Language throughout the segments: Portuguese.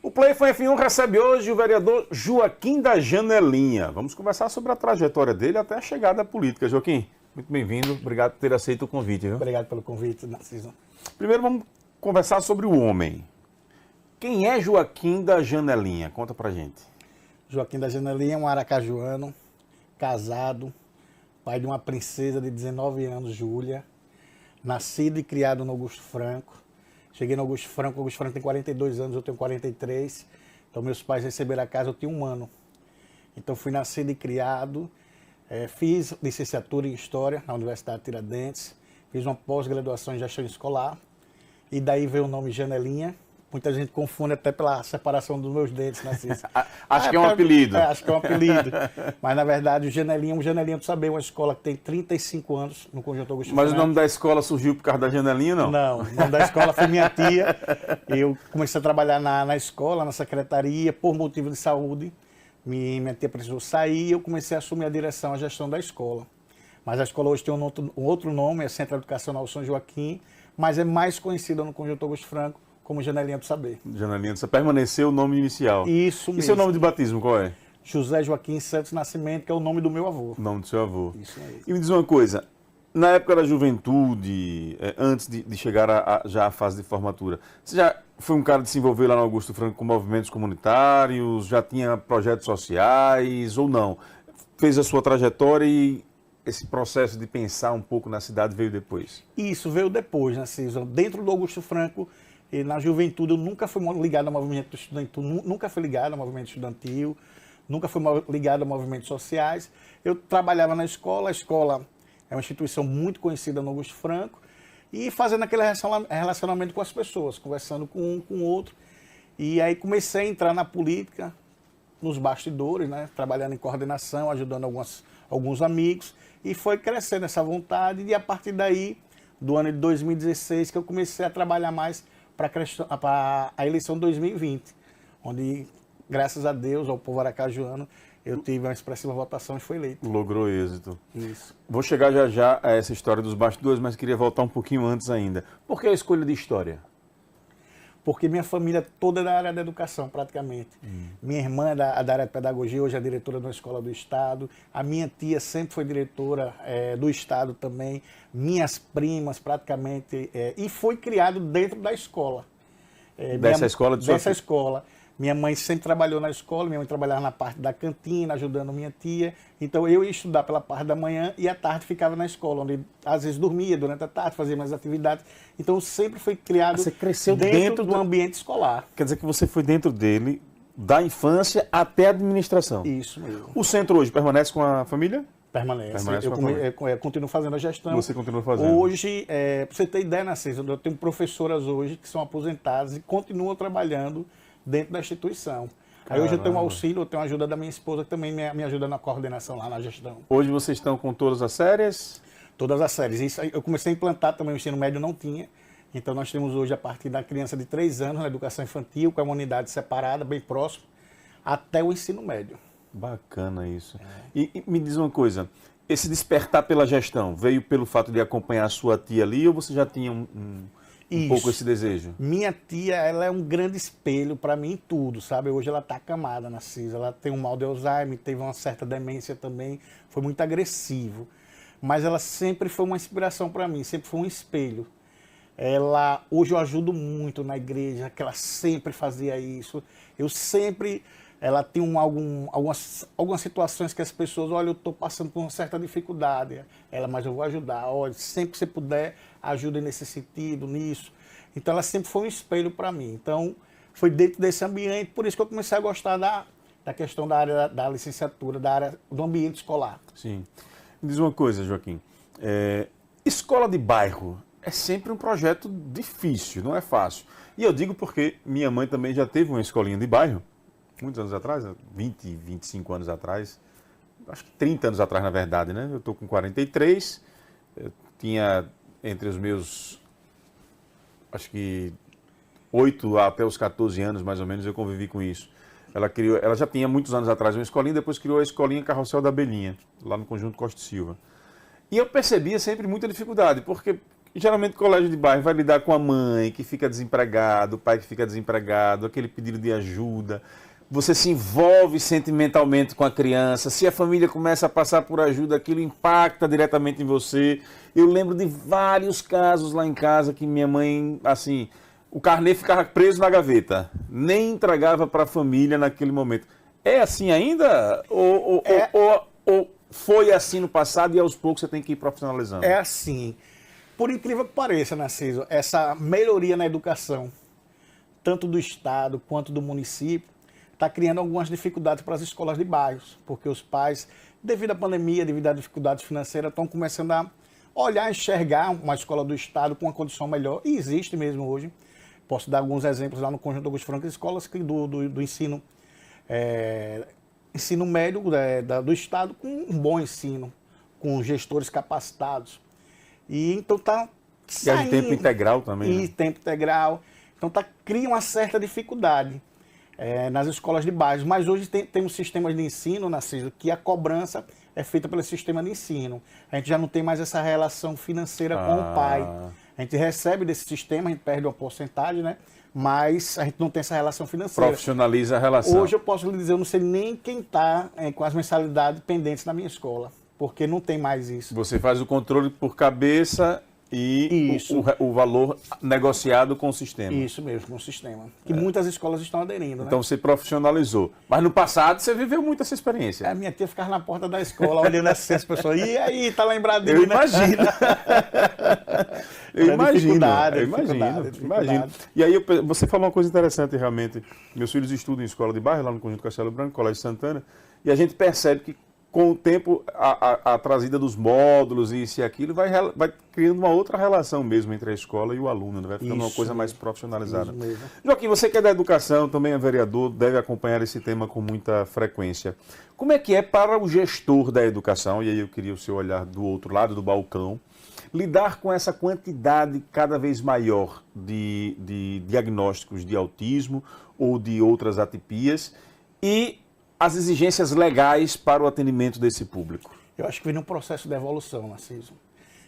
O Play F1 recebe hoje o vereador Joaquim da Janelinha. Vamos conversar sobre a trajetória dele até a chegada à política. Joaquim, muito bem-vindo. Obrigado por ter aceito o convite. Viu? Obrigado pelo convite, Narciso. Primeiro vamos conversar sobre o homem. Quem é Joaquim da Janelinha? Conta pra gente. Joaquim da Janelinha é um aracajuano, casado, pai de uma princesa de 19 anos, Júlia, nascido e criado no Augusto Franco. Cheguei no Augusto Franco tem 42 anos, eu tenho 43. Então meus pais receberam a casa, eu tinha 1 ano. Então fui nascido e criado, fiz licenciatura em História na Universidade Tiradentes, fiz uma pós-graduação em Gestão Escolar, e daí veio o nome Janelinha. Muita gente confunde até pela separação dos meus dentes, Narciso. Acho que é um apelido. Acho que é um apelido. Mas, na verdade, o Janelinha, tu sabe, é uma escola que tem 35 anos no Conjunto Augusto Mas Franco. O nome da escola surgiu por causa da Janelinha, não? Não, o nome da escola foi minha tia. Eu comecei a trabalhar na escola, na secretaria, por motivo de saúde. Minha tia precisou sair e eu comecei a assumir a direção, a gestão da escola. Mas a escola hoje tem um outro nome, é Centro Educacional São Joaquim, mas é mais conhecida no Conjunto Augusto Franco como Janelinha do Saber. Janelinha do Saber. Permaneceu o nome inicial. Isso mesmo. E seu nome de batismo qual é? José Joaquim Santos Nascimento, que é o nome do meu avô. O nome do seu avô. Isso mesmo. E me diz uma coisa, na época da juventude, antes de chegar já à fase de formatura, você já foi um cara de se envolver lá no Augusto Franco com movimentos comunitários, já tinha projetos sociais ou não? Fez a sua trajetória e esse processo de pensar um pouco na cidade veio depois? Isso veio depois, né, Císio? Dentro do Augusto Franco, e na juventude, eu nunca fui ligado ao movimento estudantil, nunca fui ligado ao movimento estudantil, nunca fui ligado a movimentos sociais. Eu trabalhava na escola, a escola é uma instituição muito conhecida no Augusto Franco, e fazendo aquele relacionamento com as pessoas, conversando com um com o outro. E aí comecei a entrar na política, nos bastidores, né, trabalhando em coordenação, ajudando alguns amigos, e foi crescendo essa vontade, e a partir daí, do ano de 2016, que eu comecei a trabalhar mais para a eleição de 2020, onde, graças a Deus, ao povo aracajuano, eu tive uma expressiva votação e fui eleito. Logrou êxito. Isso. Vou chegar já a essa história dos bastidores, mas queria voltar um pouquinho antes ainda. Por que a escolha de história? Porque minha família toda é da área da educação, praticamente. Minha irmã é da área de pedagogia, hoje é diretora de uma escola do Estado. A minha tia sempre foi diretora do Estado também. Minhas primas, praticamente. E foi criado dentro da escola. Dessa escola de sua Dessa escola. Minha mãe sempre trabalhou na escola, minha mãe trabalhava na parte da cantina, ajudando minha tia. Então eu ia estudar pela parte da manhã e à tarde ficava na escola, onde às vezes dormia durante a tarde, fazia mais atividades. Então eu sempre fui criado Você cresceu dentro do ambiente escolar. Quer dizer que você foi dentro dele, da infância até a administração. Isso mesmo. O centro hoje permanece com a família? Permanece. Permanece com a família. Eu continuo fazendo a gestão. Você continua fazendo? Hoje, para você ter ideia, Narciso, eu tenho professoras hoje que são aposentadas e continuam trabalhando dentro da instituição. Aí hoje eu tenho um auxílio, eu tenho a ajuda da minha esposa, que também me ajuda na coordenação lá na gestão. Hoje vocês estão com todas as séries? Todas as séries. Isso aí, eu comecei a implantar também, o ensino médio não tinha. Então nós temos hoje, a partir da criança de 3 anos, na educação infantil, com uma unidade separada, bem próximo, até o ensino médio. Bacana isso. E me diz uma coisa, esse despertar pela gestão veio pelo fato de acompanhar a sua tia ali ou você já tinha um pouco esse desejo? Minha tia, ela é um grande espelho para mim em tudo, sabe? Hoje ela está acamada, Narciso. Ela tem um mal de Alzheimer, teve uma certa demência também, foi muito agressivo. Mas ela sempre foi uma inspiração para mim, sempre foi um espelho. Hoje eu ajudo muito na igreja, que ela sempre fazia isso. Ela tem algumas situações que as pessoas, olha, eu estou passando por uma certa dificuldade. Mas eu vou ajudar. Olha, sempre que você puder, ajude nesse sentido, nisso. Então ela sempre foi um espelho para mim. Então foi dentro desse ambiente, por isso que eu comecei a gostar da questão da área da licenciatura, da área do ambiente escolar. Sim. Me diz uma coisa, Joaquim. Escola de bairro é sempre um projeto difícil, não é fácil. E eu digo porque minha mãe também já teve uma escolinha de bairro, muitos anos atrás, 20, 25 anos atrás, acho que 30 anos atrás, na verdade, né? Eu estou com 43, eu tinha entre os meus, acho que 8 até os 14 anos, mais ou menos, eu convivi com isso. Ela já tinha muitos anos atrás uma escolinha, depois criou a escolinha Carrossel da Abelhinha, lá no Conjunto Costa e Silva. E eu percebia sempre muita dificuldade, porque geralmente colégio de bairro vai lidar com a mãe que fica desempregado, o pai que fica desempregado, aquele pedido de ajuda. Você se envolve sentimentalmente com a criança. Se a família começa a passar por ajuda, aquilo impacta diretamente em você. Eu lembro de vários casos lá em casa que minha mãe, assim, o carnê ficava preso na gaveta, nem entregava para a família naquele momento. É assim ainda? Ou foi assim no passado e aos poucos você tem que ir profissionalizando? É assim. Por incrível que pareça, Narciso, essa melhoria na educação, tanto do Estado quanto do município, está criando algumas dificuldades para as escolas de bairros, porque os pais, devido à pandemia, devido às dificuldades financeiras, estão começando a olhar, enxergar uma escola do Estado com uma condição melhor, e existe mesmo hoje. Posso dar alguns exemplos lá no Conjunto Augusto Franco, escolas do ensino, ensino médio do Estado com um bom ensino, com gestores capacitados. E então está saindo... E de tempo integral também, E né? tempo integral. Então cria uma certa dificuldade nas escolas de bairros. Mas hoje temos sistemas de ensino, Narciso, que a cobrança é feita pelo sistema de ensino. A gente já não tem mais essa relação financeira com o pai. A gente recebe desse sistema, a gente perde uma porcentagem, né? Mas a gente não tem essa relação financeira. Profissionaliza a relação. Hoje eu posso lhe dizer, eu não sei nem quem está com as mensalidades pendentes na minha escola, porque não tem mais isso. Você faz o controle por cabeça e o valor negociado com o sistema. Isso mesmo, com o sistema. Que muitas escolas estão aderindo, Então né? você profissionalizou. Mas no passado você viveu muito essa experiência. A minha tia ficava na porta da escola, olhando assim as pessoas. E aí, tá lembrado de Eu mim, né? imagino. Eu Era imagino. dificuldade, Eu imagino. dificuldade. Imagino. E aí você falou uma coisa interessante realmente. Meus filhos estudam em escola de bairro, lá no Conjunto Castelo Branco, Colégio Santana, e a gente percebe que com o tempo a trazida dos módulos e isso e aquilo vai criando uma outra relação mesmo entre a escola e o aluno, né? Vai ficando uma coisa mais profissionalizada. Isso mesmo. Joaquim, você que é da educação, também é vereador, deve acompanhar esse tema com muita frequência. Como é que é para o gestor da educação, e aí eu queria o seu olhar do outro lado do balcão, lidar com essa quantidade cada vez maior de diagnósticos de autismo ou de outras atipias e as exigências legais para o atendimento desse público? Eu acho que vem num processo de evolução, Narciso.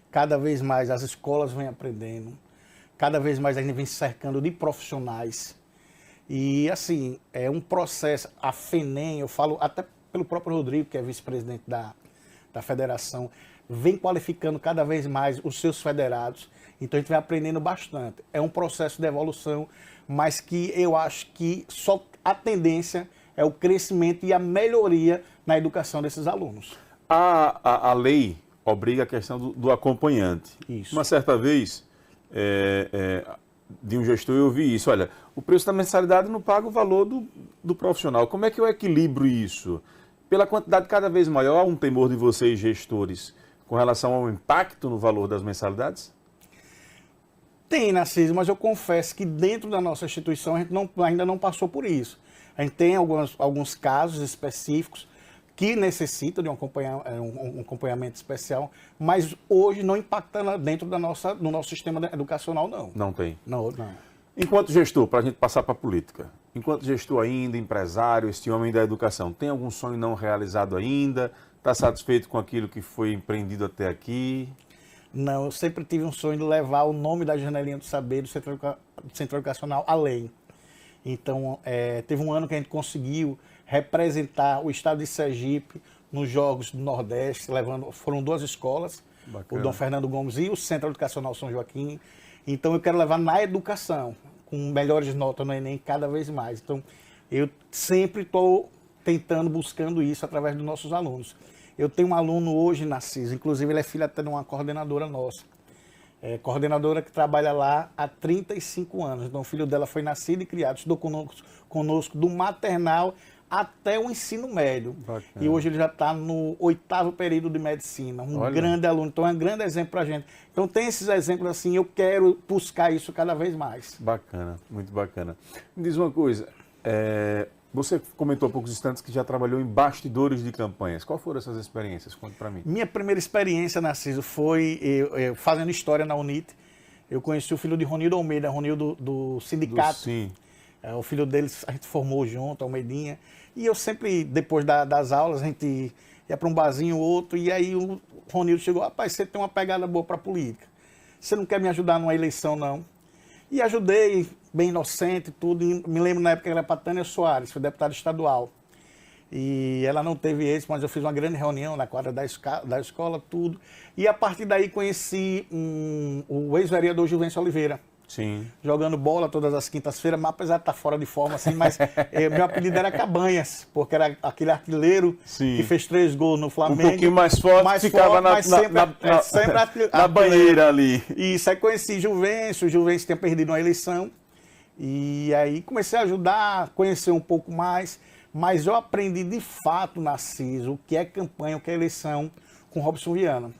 Cada vez mais as escolas vêm aprendendo, cada vez mais a gente vem se cercando de profissionais. E, assim, é um processo, a FENEM, eu falo até pelo próprio Rodrigo, que é vice-presidente da federação, vem qualificando cada vez mais os seus federados. Então, a gente vai aprendendo bastante. É um processo de evolução, mas que eu acho que só a tendência é o crescimento e a melhoria na educação desses alunos. A lei obriga a questão do acompanhante. Isso. Uma certa vez, de um gestor, eu ouvi isso. Olha, o preço da mensalidade não paga o valor do profissional. Como é que eu equilibro isso? Pela quantidade cada vez maior, há um temor de vocês, gestores, com relação ao impacto no valor das mensalidades? Tem, Narciso, mas eu confesso que dentro da nossa instituição a gente ainda não passou por isso. A gente tem alguns casos específicos que necessitam de um acompanhamento especial, mas hoje não impacta dentro do nosso sistema educacional, não. Não tem. Não. Enquanto gestor, para a gente passar para a política, enquanto gestor ainda, empresário, este homem da educação, tem algum sonho não realizado ainda? Está satisfeito com aquilo que foi empreendido até aqui? Não, eu sempre tive um sonho de levar o nome da Janelinha do Saber do Centro Educacional além. Então, teve um ano que a gente conseguiu representar o estado de Sergipe nos Jogos do Nordeste, foram 2 escolas, Bacana. o Dom Fernando Gomes e o Centro Educacional São Joaquim. Então, eu quero levar na educação, com melhores notas no Enem cada vez mais. Então, eu sempre estou buscando isso através dos nossos alunos. Eu tenho um aluno hoje, Narciso, inclusive ele é filho até de uma coordenadora nossa. Coordenadora que trabalha lá há 35 anos. Então, o filho dela foi nascido e criado, estudou conosco do maternal até o ensino médio. Bacana. E hoje ele já está no 8º período de medicina. Grande aluno. Então, é um grande exemplo para a gente. Então, tem esses exemplos assim, eu quero buscar isso cada vez mais. Bacana, muito bacana. Me diz uma coisa, você comentou há poucos instantes que já trabalhou em bastidores de campanhas. Qual foram essas experiências? Conte para mim. Minha primeira experiência, Narciso, foi eu fazendo história na UNIT. Eu conheci o filho de Ronildo Almeida, Ronildo do sindicato. Sim. O filho deles a gente formou junto, Almeidinha. E eu sempre, depois das aulas, a gente ia para um barzinho ou outro. E aí o Ronildo chegou, rapaz, você tem uma pegada boa para política. você não quer me ajudar numa eleição, não? E ajudei, bem inocente, tudo. E me lembro na época que era para Tânia Soares, foi deputada estadual. E ela não teve êxito, mas eu fiz uma grande reunião na quadra da escola, tudo. E a partir daí conheci o ex-vereador Juvencio Oliveira. Sim. Jogando bola todas as quintas-feiras, mas apesar de estar fora de forma, assim, mas meu apelido era Cabanhas, porque era aquele artilheiro que fez 3 gols no Flamengo. Um pouquinho mais forte, ficava sempre na banheira ali. Isso, aí conheci o Juvencio tinha perdido uma eleição, e aí comecei a ajudar, conhecer um pouco mais, mas eu aprendi de fato, Narciso, o que é campanha, o que é eleição com Robson Viana.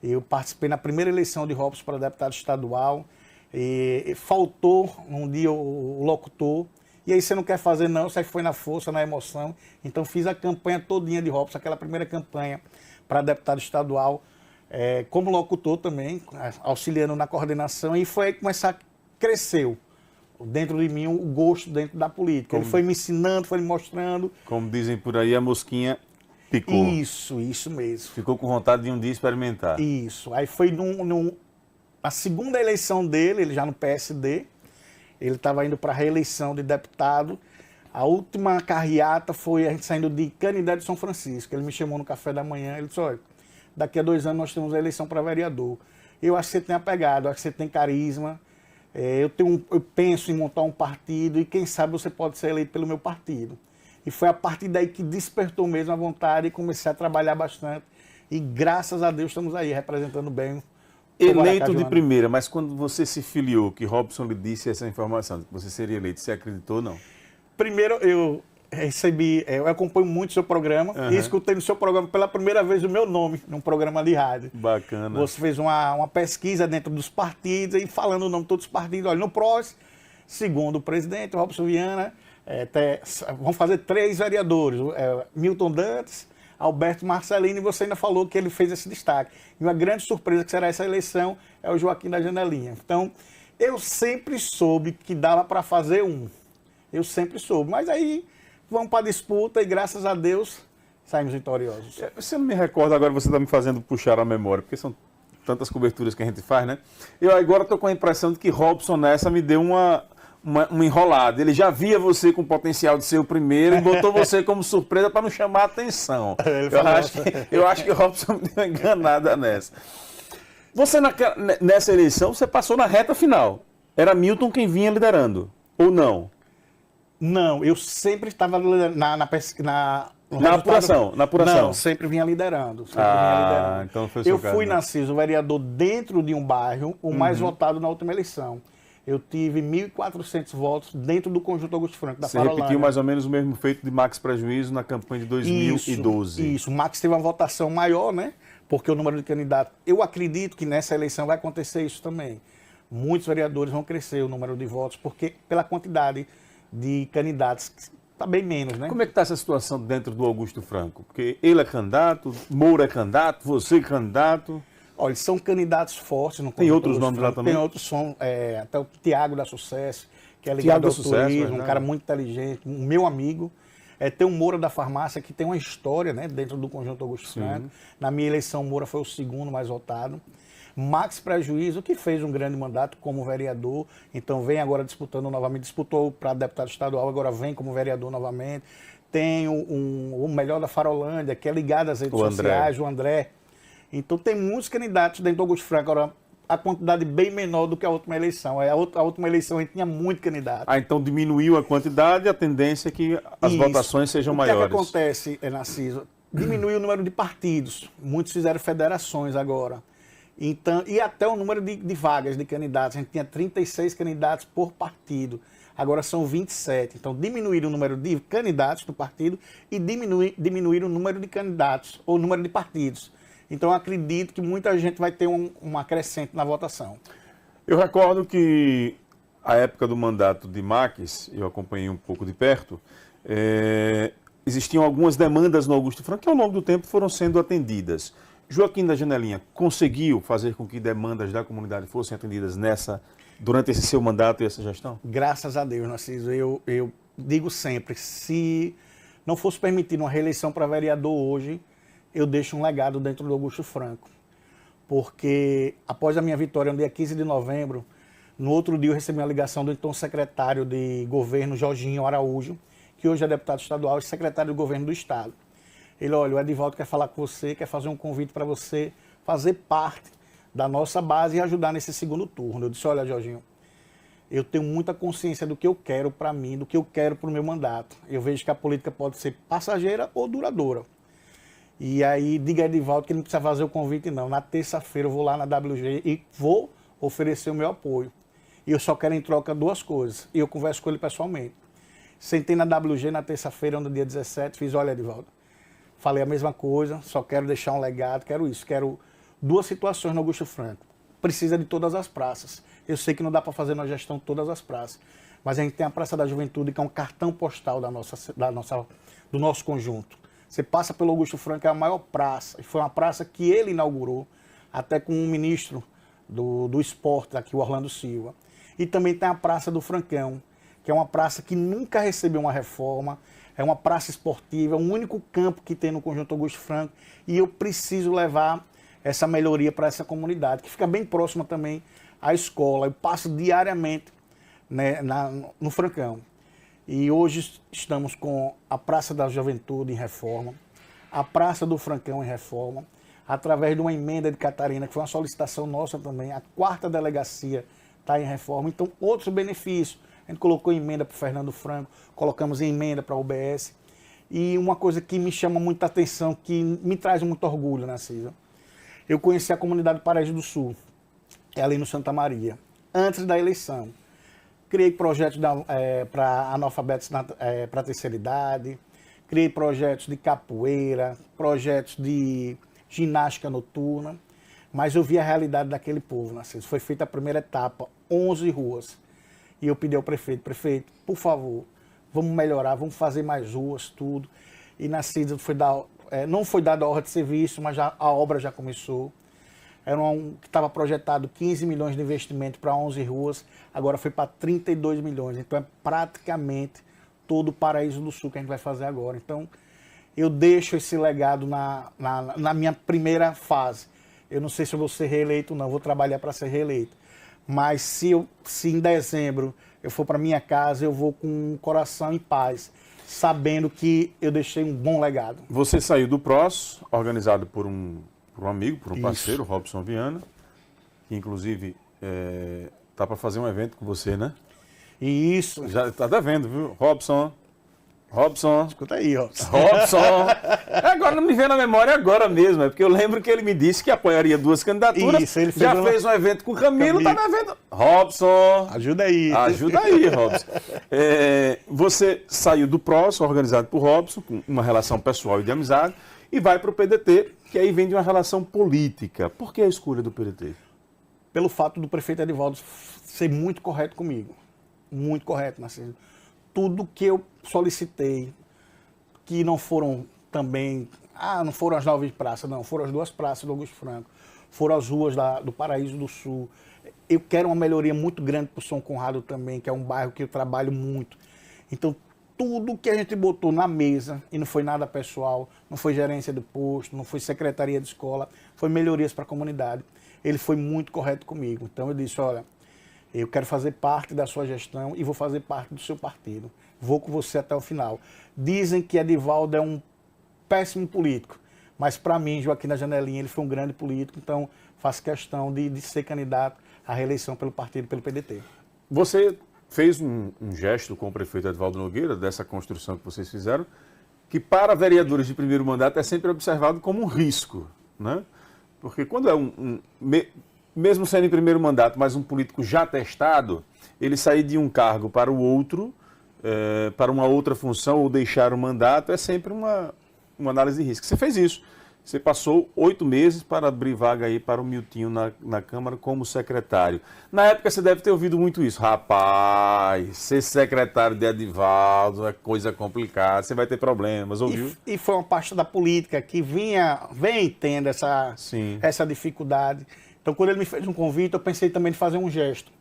Eu participei na primeira eleição de Robson para deputado estadual. E faltou um dia o locutor, e aí você não quer fazer não, você foi na força, na emoção, então fiz a campanha todinha de Robson, aquela primeira campanha para deputado estadual, como locutor também, auxiliando na coordenação, e foi aí que começar a crescer dentro de mim o gosto dentro da política. Ele foi me ensinando, foi me mostrando. Como dizem por aí, a mosquinha picou. Isso mesmo. Ficou com vontade de um dia experimentar. Isso, aí foi a segunda eleição dele, ele já no PSD, ele estava indo para a reeleição de deputado. A última carreata foi a gente saindo de Canidé de São Francisco. Ele me chamou no café da manhã, ele disse, olha, daqui a 2 anos nós temos a eleição para vereador. Eu acho que você tem apegado, eu acho que você tem carisma, eu penso em montar um partido e quem sabe você pode ser eleito pelo meu partido. E foi a partir daí que despertou mesmo a vontade e comecei a trabalhar bastante. E graças a Deus estamos aí representando bem. Eleito de primeira, mas quando você se filiou, que Robson lhe disse essa informação, que você seria eleito, você acreditou ou não? Primeiro, eu acompanho muito o seu programa e escutei no seu programa pela primeira vez o meu nome, num programa de rádio. Bacana. Você fez uma pesquisa dentro dos partidos e falando o nome de todos os partidos. Olha, no PROS, segundo o presidente, Robson Viana, vão fazer 3 vereadores, Milton Dantas, Alberto Marcelino, e você ainda falou que ele fez esse destaque. E uma grande surpresa que será essa eleição é o Joaquim da Janelinha. Então, eu sempre soube que dava para fazer um. Eu sempre soube. Mas aí, vamos para a disputa e, graças a Deus, saímos vitoriosos. Você não me recorda, agora você está me fazendo puxar a memória, porque são tantas coberturas que a gente faz, né? Eu agora estou com a impressão de que Robson nessa me deu uma enrolada. Ele já via você com potencial de ser o primeiro e botou você como surpresa para não chamar a atenção. Eu acho que o Robson me deu uma enganada nessa. Você, nessa eleição, você passou na reta final. Era Milton quem vinha liderando, ou não? Não, eu sempre estava na apuração. Não, sempre vinha liderando. Então foi o seu caso, fui, né? Narciso, vereador dentro de um bairro, o mais votado na última eleição. Eu tive 1.400 votos dentro do Conjunto Augusto Franco, da Farolândia. Você repetiu mais ou menos o mesmo feito de Max Prejuízo na campanha de 2012. Isso. O Max teve uma votação maior, né? Porque o número de candidatos... Eu acredito que nessa eleição vai acontecer isso também. Muitos vereadores vão crescer o número de votos, porque pela quantidade de candidatos, está bem menos, né? Como é que está essa situação dentro do Augusto Franco? Porque ele é candidato, Moura é candidato, você é candidato... Olha, são candidatos fortes. Tem outros nomes lá também? Tem outros, até o Tiago da Sucesso, que é ligado ao turismo, um cara muito inteligente, um meu amigo. Tem o Moura da Farmácia, que tem uma história, né, dentro do Conjunto Augusto Franco. Na minha eleição, o Moura foi o segundo mais votado. Max Prejuízo, que fez um grande mandato como vereador, então vem agora disputando novamente, disputou para deputado estadual, agora vem como vereador novamente. Tem o melhor da Farolândia, que é ligado às redes sociais, o André. Então tem muitos candidatos dentro do Augusto Franco, agora a quantidade bem menor do que a última eleição. A última eleição a gente tinha muito candidato. Então diminuiu a quantidade, a tendência é que as votações sejam maiores. O que acontece, Narciso? Diminuiu o número de partidos. Muitos fizeram federações agora. Então, e até o número de vagas de candidatos. A gente tinha 36 candidatos por partido. Agora são 27. Então diminuíram o número de candidatos do partido e diminuíram o número de candidatos, ou o número de partidos. Então, eu acredito que muita gente vai ter uma crescente na votação. Eu recordo que a época do mandato de Max, eu acompanhei um pouco de perto, existiam algumas demandas no Augusto Franco que ao longo do tempo foram sendo atendidas. Joaquim da Janelinha conseguiu fazer com que demandas da comunidade fossem atendidas durante esse seu mandato e essa gestão? Graças a Deus, Narciso. Eu digo sempre, se não fosse permitida uma reeleição para vereador hoje, eu deixo um legado dentro do Augusto Franco. porque após a minha vitória, no dia 15 de novembro, no outro dia eu recebi uma ligação do então secretário de governo, Jorginho Araújo, que hoje é deputado estadual e secretário de governo do estado. Ele, olha, o Edivaldo quer falar com você, quer fazer um convite para você fazer parte da nossa base e ajudar nesse segundo turno. Eu disse, olha, Jorginho, eu tenho muita consciência do que eu quero para mim, do que eu quero para o meu mandato. Eu vejo que a política pode ser passageira ou duradoura. E aí, diga a Edivaldo que ele não precisa fazer o convite, não. Na terça-feira eu vou lá na WG e vou oferecer o meu apoio. E eu só quero em troca duas coisas. E eu converso com ele pessoalmente. Sentei na WG na terça-feira, no dia 17, fiz, olha, Edivaldo, falei a mesma coisa, só quero deixar um legado, quero isso, quero duas situações no Augusto Franco. Precisa de todas as praças. Eu sei que não dá para fazer na gestão todas as praças, mas a gente tem a Praça da Juventude, que é um cartão postal do nosso conjunto. Você passa pelo Augusto Franco, é a maior praça, e foi uma praça que ele inaugurou, até com um ministro do esporte aqui, o Orlando Silva. E também tem a Praça do Francão, que é uma praça que nunca recebeu uma reforma, é uma praça esportiva, é o único campo que tem no conjunto Augusto Franco, e eu preciso levar essa melhoria para essa comunidade, que fica bem próxima também à escola. Eu passo diariamente, né, no Francão. E hoje estamos com a Praça da Juventude em reforma, a Praça do Francão em reforma, através de uma emenda de Catarina, que foi uma solicitação nossa também, a 4ª delegacia está em reforma. Então, outros benefícios. A gente colocou emenda para o Fernando Franco, colocamos emenda para a UBS. E uma coisa que me chama muita atenção, que me traz muito orgulho, Narciso. Eu conheci a comunidade Paraíso do Sul, ali no Santa Maria, antes da eleição. Criei projetos para analfabetos para a terceira idade, criei projetos de capoeira, projetos de ginástica noturna, mas eu vi a realidade daquele povo, Narciso. Foi feita a primeira etapa, 11 ruas. E eu pedi ao prefeito, por favor, vamos melhorar, vamos fazer mais ruas, tudo. E Narciso não foi dada a ordem de serviço, mas a obra já começou. Que estava projetado 15 milhões de investimento para 11 ruas, agora foi para 32 milhões. Então é praticamente todo o Paraíso do Sul que a gente vai fazer agora. Então eu deixo esse legado na minha primeira fase. Eu não sei se eu vou ser reeleito ou não, vou trabalhar para ser reeleito. Mas se em dezembro eu for para minha casa, eu vou com o coração em paz, sabendo que eu deixei um bom legado. Você saiu do PROS, organizado por um amigo, por um parceiro, Robson Viana, que inclusive tá para fazer um evento com você, né? Isso. Já tá devendo, viu? Robson. Escuta aí, Robson. Agora não me vem na memória agora mesmo, é porque eu lembro que ele me disse que apoiaria 2 candidaturas. Isso, ele fez um evento com o Camilo, tá no evento. Robson. Ajuda aí, Robson. Você saiu do PROS, organizado por Robson, com uma relação pessoal e de amizade, e vai para o PDT, que aí vem de uma relação política. Por que a escolha do PDT? Pelo fato do prefeito Edivaldo ser muito correto comigo. Muito correto, Narciso. Tudo que eu solicitei, que não foram também... não foram as 9 praças, não. Foram as 2 praças do Augusto Franco. Foram as ruas do Paraíso do Sul. Eu quero uma melhoria muito grande para o São Conrado também, que é um bairro que eu trabalho muito. Então, tudo que a gente botou na mesa, e não foi nada pessoal, não foi gerência do posto, não foi secretaria de escola, foi melhorias para a comunidade. Ele foi muito correto comigo. Então eu disse, olha, eu quero fazer parte da sua gestão e vou fazer parte do seu partido. Vou com você até o final. Dizem que Edivaldo é um péssimo político, mas para mim, Joaquim da Janelinha, ele foi um grande político, então faço questão de ser candidato à reeleição pelo partido, pelo PDT. Você fez um gesto com o prefeito Edivaldo Nogueira, dessa construção que vocês fizeram, que para vereadores de primeiro mandato é sempre observado como um risco, né? Porque quando é mesmo sendo em primeiro mandato, mas um político já testado, ele sair de um cargo para o outro, para uma outra função ou deixar o mandato, é sempre uma análise de risco. Você fez isso. Você passou 8 meses para abrir vaga aí para o Miltinho na Câmara como secretário. Na época você deve ter ouvido muito isso. Rapaz, ser secretário de Edivaldo é coisa complicada, você vai ter problemas, ouviu? E foi uma parte da política que vem tendo essa dificuldade. Então, quando ele me fez um convite, eu pensei também em fazer um gesto.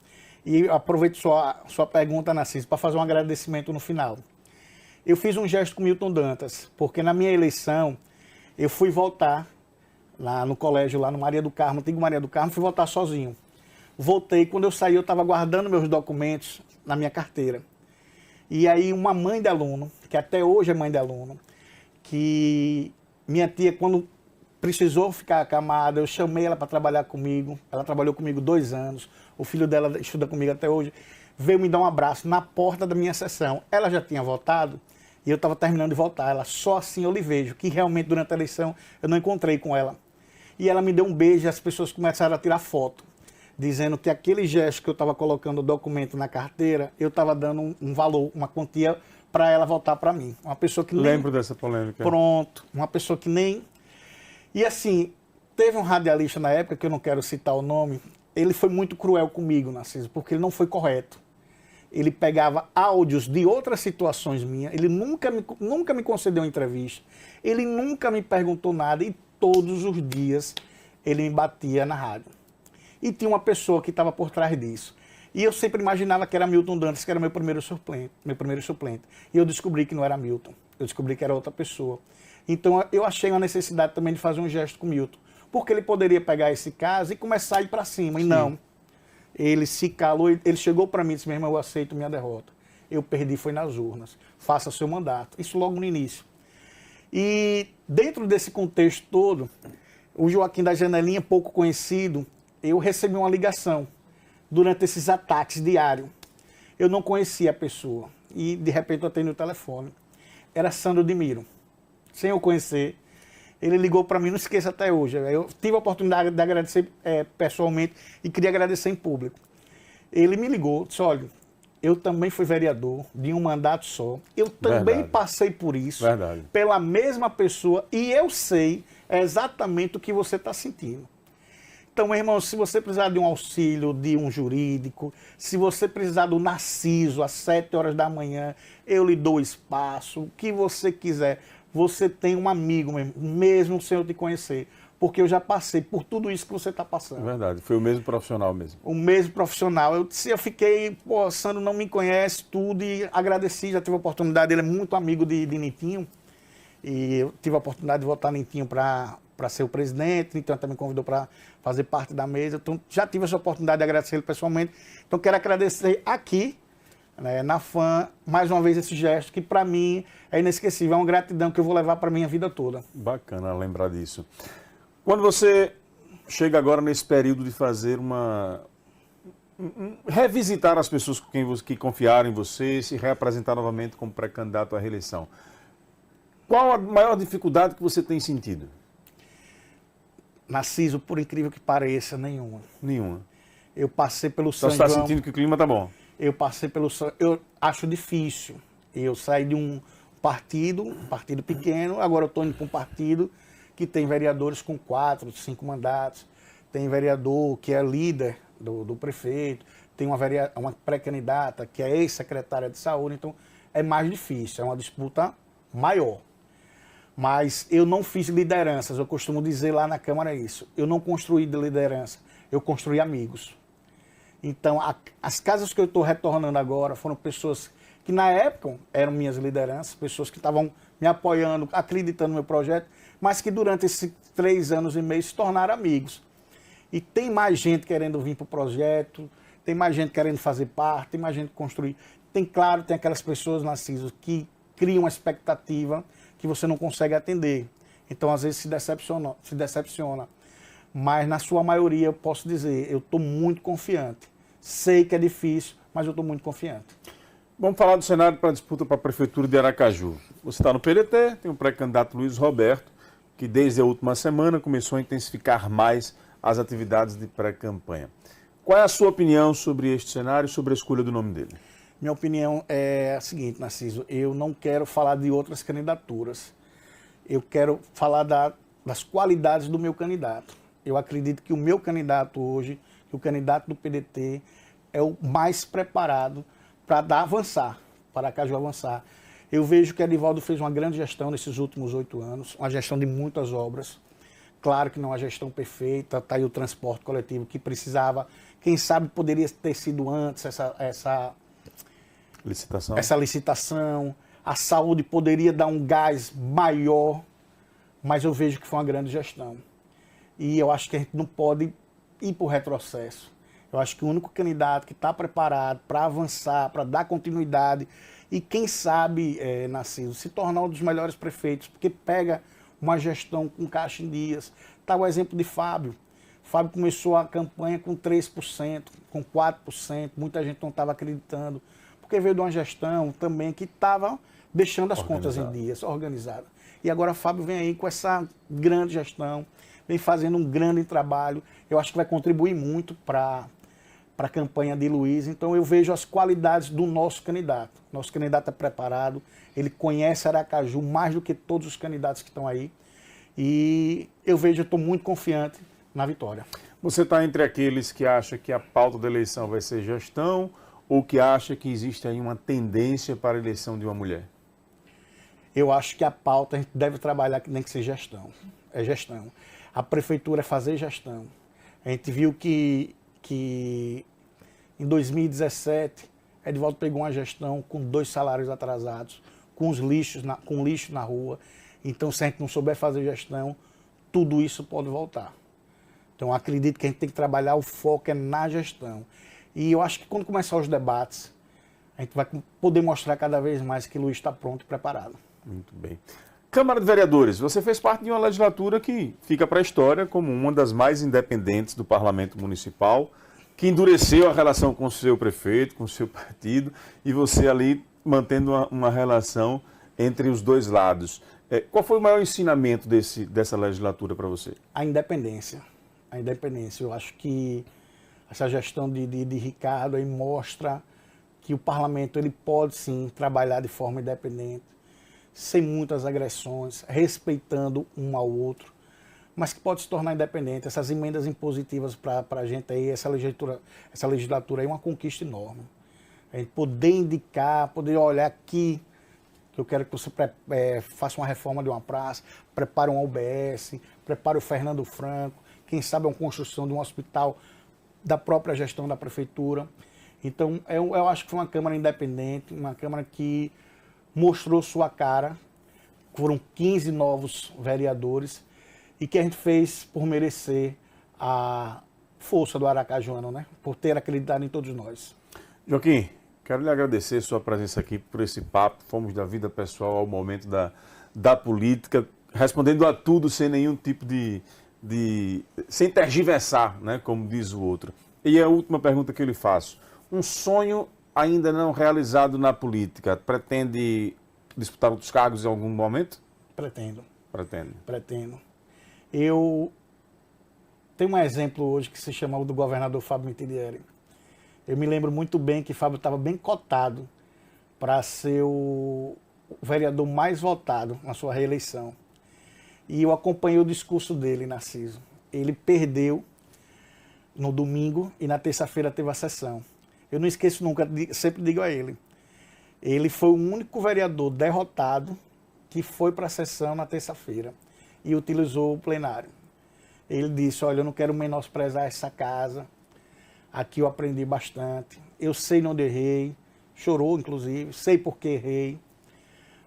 E aproveito sua pergunta, Narciso, para fazer um agradecimento no final. Eu fiz um gesto com Milton Dantas, porque na minha eleição eu fui votar lá no colégio, lá no Maria do Carmo, antigo Maria do Carmo, fui votar sozinho. Voltei, quando eu saí, eu estava guardando meus documentos na minha carteira. E aí uma mãe de aluno, que até hoje é mãe de aluno, que minha tia, quando precisou ficar acamada, eu chamei ela para trabalhar comigo. Ela trabalhou comigo 2 anos. O filho dela estuda comigo até hoje. Veio me dar um abraço na porta da minha sessão. Ela já tinha votado e eu estava terminando de votar. Ela, só assim eu lhe vejo, que realmente durante a eleição eu não encontrei com ela. E ela me deu um beijo e as pessoas começaram a tirar foto, dizendo que aquele gesto que eu estava colocando o documento na carteira, eu estava dando um valor, uma quantia para ela votar para mim. Uma pessoa que nem... Lembro dessa polêmica. Pronto. Uma pessoa que nem... E assim, teve um radialista na época, que eu não quero citar o nome, ele foi muito cruel comigo, Narciso, porque ele não foi correto. Ele pegava áudios de outras situações minhas, ele nunca me concedeu uma entrevista, ele nunca me perguntou nada e todos os dias ele me batia na rádio. E tinha uma pessoa que estava por trás disso. E eu sempre imaginava que era Milton Dantas, que era meu primeiro suplente. E eu descobri que não era Milton, eu descobri que era outra pessoa. Então eu achei uma necessidade também de fazer um gesto com o Milton, porque ele poderia pegar esse caso e começar a ir para cima, e não. Ele se calou, ele chegou para mim e disse, meu irmão, eu aceito minha derrota. Eu perdi, foi nas urnas. Faça seu mandato. Isso logo no início. E dentro desse contexto todo, o Joaquim da Janelinha, pouco conhecido, eu recebi uma ligação durante esses ataques diários. Eu não conhecia a pessoa e de repente eu atendi o telefone. Era Sandro de Miro. Sem eu conhecer, ele ligou para mim, não esqueça até hoje. Eu tive a oportunidade de agradecer pessoalmente e queria agradecer em público. Ele me ligou, disse, olha, eu também fui vereador de um mandato só, eu também passei por isso, pela mesma pessoa, e eu sei exatamente o que você está sentindo. Então, meu irmão, se você precisar de um auxílio, de um jurídico, se você precisar do Narciso às 7 horas da manhã, eu lhe dou espaço, o que você quiser. Você tem um amigo mesmo sem eu te conhecer, porque eu já passei por tudo isso que você está passando. Verdade, foi o mesmo profissional mesmo. O mesmo profissional. Eu fiquei, pô, Sandro não me conhece, tudo, e agradeci, já tive a oportunidade, ele é muito amigo de Nitinho, e eu tive a oportunidade de votar Nitinho para ser o presidente, então também convidou para fazer parte da mesa, então já tive essa oportunidade de agradecer ele pessoalmente, então quero agradecer aqui, né, na FAM, mais uma vez esse gesto que para mim é inesquecível, é uma gratidão que eu vou levar para minha vida toda. Bacana lembrar disso. Quando você chega agora nesse período de fazer revisitar as pessoas que confiaram em você, se reapresentar novamente como pré-candidato à reeleição, qual a maior dificuldade que você tem sentido? Narciso, por incrível que pareça, nenhuma. Nenhuma. Eu passei pelo São João. João. Você está sentindo que o clima tá bom? Eu passei pelo... Eu acho difícil. Eu saí de um partido pequeno, agora eu estou indo para um partido que tem vereadores com 4, 5 mandatos, tem vereador que é líder do prefeito, tem uma pré-candidata que é ex-secretária de saúde, então é mais difícil, é uma disputa maior. Mas eu não fiz lideranças, eu costumo dizer lá na Câmara isso, eu não construí de liderança, eu construí amigos. Então, as casas que eu estou retornando agora foram pessoas que na época eram minhas lideranças, pessoas que estavam me apoiando, acreditando no meu projeto, mas que durante esses 3 anos e meio se tornaram amigos. E tem mais gente querendo vir para o projeto, tem mais gente querendo fazer parte, tem mais gente construir. Tem aquelas pessoas, Narciso, que criam uma expectativa que você não consegue atender. Então, às vezes, se decepciona. Mas, na sua maioria, eu posso dizer, eu estou muito confiante. Sei que é difícil, mas eu estou muito confiante. Vamos falar do cenário para a disputa para a Prefeitura de Aracaju. Você está no PDT, tem o pré-candidato Luiz Roberto, que desde a última semana começou a intensificar mais as atividades de pré-campanha. Qual é a sua opinião sobre este cenário e sobre a escolha do nome dele? Minha opinião é a seguinte, Narciso, eu não quero falar de outras candidaturas. Eu quero falar das qualidades do meu candidato. Eu acredito que o meu candidato hoje, o candidato do PDT, é o mais preparado para avançar, para Aracaju avançar. Eu vejo que Edivaldo fez uma grande gestão nesses últimos 8 anos, uma gestão de muitas obras. Claro que não é uma gestão perfeita, está aí o transporte coletivo que precisava, quem sabe poderia ter sido antes essa licitação. A saúde poderia dar um gás maior, mas eu vejo que foi uma grande gestão. e eu acho que a gente não pode ir para o retrocesso. Eu acho que o único candidato que está preparado para avançar, para dar continuidade e quem sabe, Narciso, se tornar um dos melhores prefeitos, porque pega uma gestão com caixa em dias. Está o exemplo de Fábio. Fábio começou a campanha com 3%, com 4%, muita gente não estava acreditando, porque veio de uma gestão também que estava deixando as contas em dias, organizada. E agora Fábio vem aí com essa grande gestão, vem fazendo um grande trabalho, eu acho que vai contribuir muito para a campanha de Luiz. Então eu vejo as qualidades do nosso candidato. Nosso candidato é preparado, ele conhece Aracaju mais do que todos os candidatos que estão aí. E eu estou muito confiante na vitória. Você está entre aqueles que acham que a pauta da eleição vai ser gestão ou que acha que existe aí uma tendência para a eleição de uma mulher? Eu acho que a pauta a gente deve trabalhar que tem que ser gestão. É gestão. A prefeitura é fazer gestão. A gente viu que em 2017, Edivaldo pegou uma gestão com 2 salários atrasados, com lixo na rua. Então, se a gente não souber fazer gestão, tudo isso pode voltar. Então, acredito que a gente tem que trabalhar, o foco é na gestão. E eu acho que quando começar os debates, a gente vai poder mostrar cada vez mais que Luiz está pronto e preparado. Muito bem. Câmara de Vereadores, você fez parte de uma legislatura que fica para a história como uma das mais independentes do Parlamento Municipal, que endureceu a relação com o seu prefeito, com o seu partido, e você ali mantendo uma relação entre os dois lados. Qual foi o maior ensinamento dessa legislatura para você? A independência. A independência. Eu acho que essa gestão de Ricardo aí mostra que o parlamento ele pode sim trabalhar de forma independente, sem muitas agressões, respeitando um ao outro, mas que pode se tornar independente. Essas emendas impositivas para a gente aí, essa legislatura aí é uma conquista enorme. A gente poder indicar, poder olhar aqui, que eu quero que você faça uma reforma de uma praça, prepare um UBS, prepare o Fernando Franco, quem sabe uma construção de um hospital da própria gestão da prefeitura. Então, eu acho que foi uma Câmara independente, uma Câmara que mostrou sua cara. Foram 15 novos vereadores e que a gente fez por merecer a força do aracajuano, né? Por ter acreditado em todos nós. Joaquim, quero lhe agradecer sua presença aqui por esse papo. Fomos da vida pessoal ao momento da política, respondendo a tudo sem nenhum tipo sem tergiversar, né? Como diz o outro. E a última pergunta que eu lhe faço. Um sonho ainda não realizado na política, pretende disputar outros cargos em algum momento? Pretendo. Pretendo. Eu tenho um exemplo hoje que se chama o do governador Fábio Mitidieri. Eu me lembro muito bem que Fábio estava bem cotado para ser o vereador mais votado na sua reeleição. E eu acompanhei o discurso dele, Narciso. Ele perdeu no domingo e na terça-feira teve a sessão. Eu não esqueço nunca, sempre digo a ele. Ele foi o único vereador derrotado que foi para a sessão na terça-feira e utilizou o plenário. Ele disse, olha, eu não quero menosprezar essa casa, aqui eu aprendi bastante, eu sei onde errei, chorou inclusive, sei por que errei,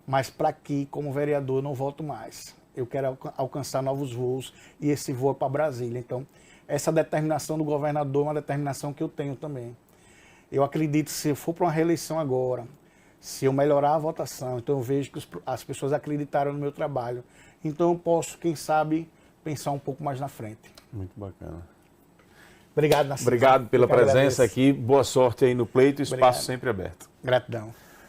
mas para aqui, como vereador, não volto mais. Eu quero alcançar novos voos e esse voo é para Brasília. Então, essa determinação do governador é uma determinação que eu tenho também. Eu acredito que se eu for para uma reeleição agora, se eu melhorar a votação, então eu vejo que as pessoas acreditaram no meu trabalho. Então eu posso, quem sabe, pensar um pouco mais na frente. Muito bacana. Obrigado, Narciso. Obrigado pela presença aqui. Boa sorte aí no pleito. Espaço sempre aberto. Gratidão.